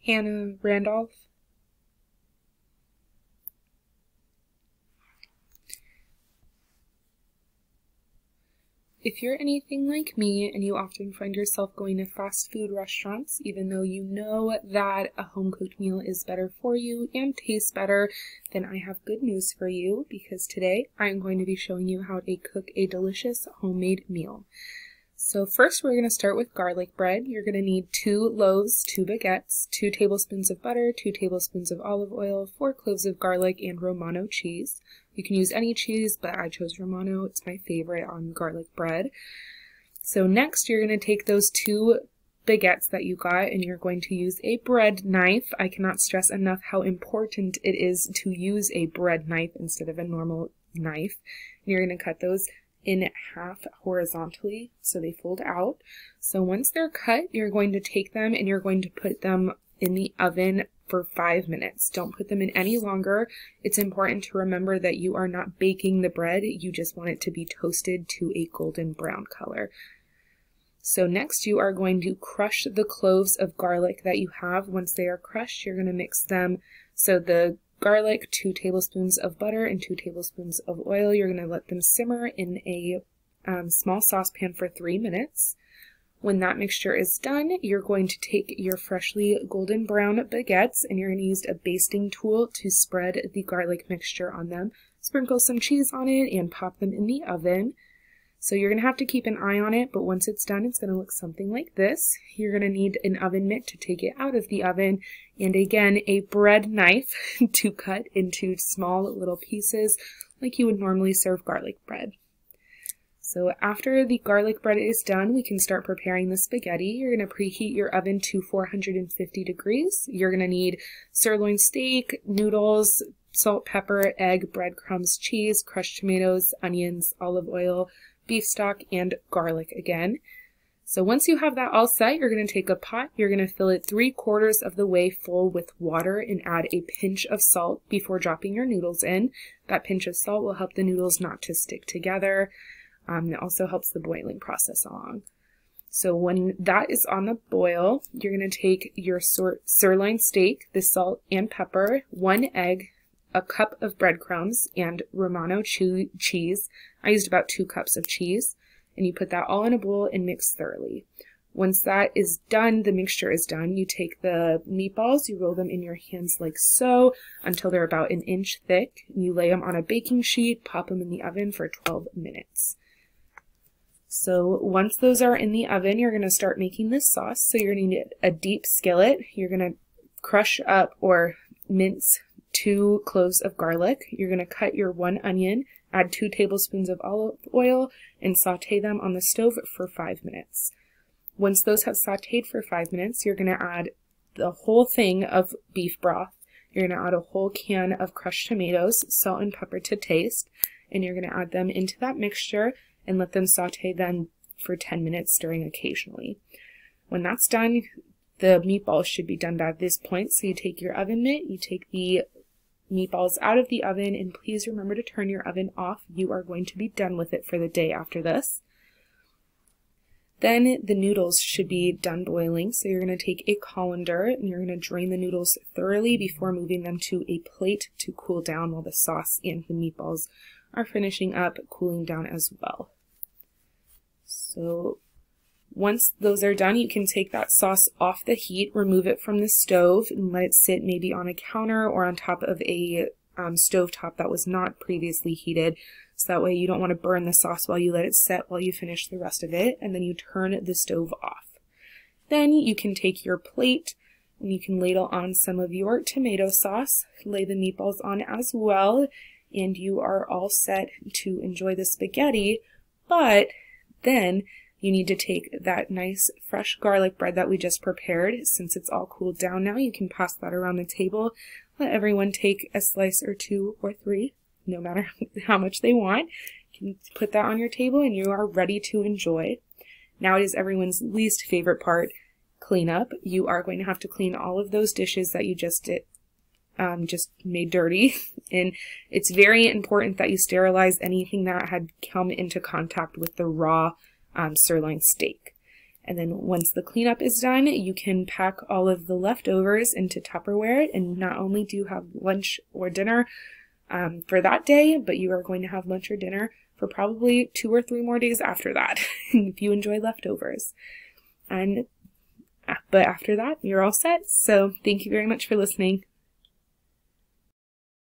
Hannah Randolph. If you're anything like me and you often find yourself going to fast food restaurants, even though you know that a home-cooked meal is better for you and tastes better, then I have good news for you, because today I'm going to be showing you how to cook a delicious homemade meal. So first we're going to start with garlic bread. You're going to need 2 loaves, 2 baguettes, 2 tablespoons of butter, 2 tablespoons of olive oil, 4 cloves of garlic, and Romano cheese. You can use any cheese, but I chose Romano. It's my favorite on garlic bread. So next you're going to take those 2 baguettes that you got and you're going to use a bread knife. I cannot stress enough how important it is to use a bread knife instead of a normal knife. And you're going to cut those in half horizontally so they fold out. So once they're cut, you're going to take them and you're going to put them in the oven for 5 minutes. Don't put them in any longer. It's important to remember that you are not baking the bread, you just want it to be toasted to a golden brown color. So next you are going to crush the cloves of garlic that you have. Once they are crushed, you're going to mix them. So the garlic, 2 tablespoons of butter, and 2 tablespoons of oil. You're going to let them simmer in a small saucepan for 3 minutes. When that mixture is done, you're going to take your freshly golden brown baguettes and you're going to use a basting tool to spread the garlic mixture on them. Sprinkle some cheese on it and pop them in the oven. So you're going to have to keep an eye on it, but once it's done, it's going to look something like this. You're going to need an oven mitt to take it out of the oven, and again, a bread knife to cut into small little pieces like you would normally serve garlic bread. So after the garlic bread is done, we can start preparing the spaghetti. You're going to preheat your oven to 450 degrees. You're going to need sirloin steak, noodles, salt, pepper, egg, breadcrumbs, cheese, crushed tomatoes, onions, olive oil, beef stock, and garlic again. So once you have that all set, you're going to take a pot, you're going to fill it 3/4 of the way full with water and add a pinch of salt before dropping your noodles in. That pinch of salt will help the noodles not to stick together. It also helps the boiling process along. So when that is on the boil, you're going to take your sirloin steak, the salt and pepper, 1 egg, a cup of breadcrumbs, and Romano cheese. I used about 2 cups of cheese, and you put that all in a bowl and mix thoroughly. Once that is done, the mixture is done, you take the meatballs, you roll them in your hands like so until they're about 1 inch thick. You lay them on a baking sheet, pop them in the oven for 12 minutes. So once those are in the oven, you're going to start making this sauce. So you're going to need a deep skillet. You're going to crush up or mince 2 cloves of garlic. You're going to cut your 1 onion, add 2 tablespoons of olive oil, and saute them on the stove for 5 minutes. Once those have sauteed for 5 minutes, you're going to add the whole thing of beef broth. You're going to add a whole can of crushed tomatoes, salt and pepper to taste, and you're going to add them into that mixture and let them saute then for 10 minutes, stirring occasionally. When that's done, the meatballs should be done by this point, so you take your oven mitt, you take the meatballs out of the oven, and please remember to turn your oven off. You are going to be done with it for the day after this. Then the noodles should be done boiling, so you're going to take a colander and you're going to drain the noodles thoroughly before moving them to a plate to cool down while the sauce and the meatballs are finishing up cooling down as well. So once those are done, you can take that sauce off the heat, remove it from the stove, and let it sit maybe on a counter or on top of a stove top that was not previously heated. So that way you don't want to burn the sauce while you let it set while you finish the rest of it, and then you turn the stove off. Then you can take your plate and you can ladle on some of your tomato sauce, lay the meatballs on as well, and you are all set to enjoy the spaghetti. But then you need to take that nice fresh garlic bread that we just prepared. Since it's all cooled down now, you can pass that around the table. Let everyone take a slice or 2 or 3, no matter how much they want. You can put that on your table and you are ready to enjoy. Now it is everyone's least favorite part, cleanup. You are going to have to clean all of those dishes that you just made dirty, and it's very important that you sterilize anything that had come into contact with the raw sirloin steak. And then once the cleanup is done, you can pack all of the leftovers into Tupperware, and not only do you have lunch or dinner for that day, but you are going to have lunch or dinner for probably 2 or 3 more days after that, if you enjoy leftovers. But after that, you're all set. So thank you very much for listening.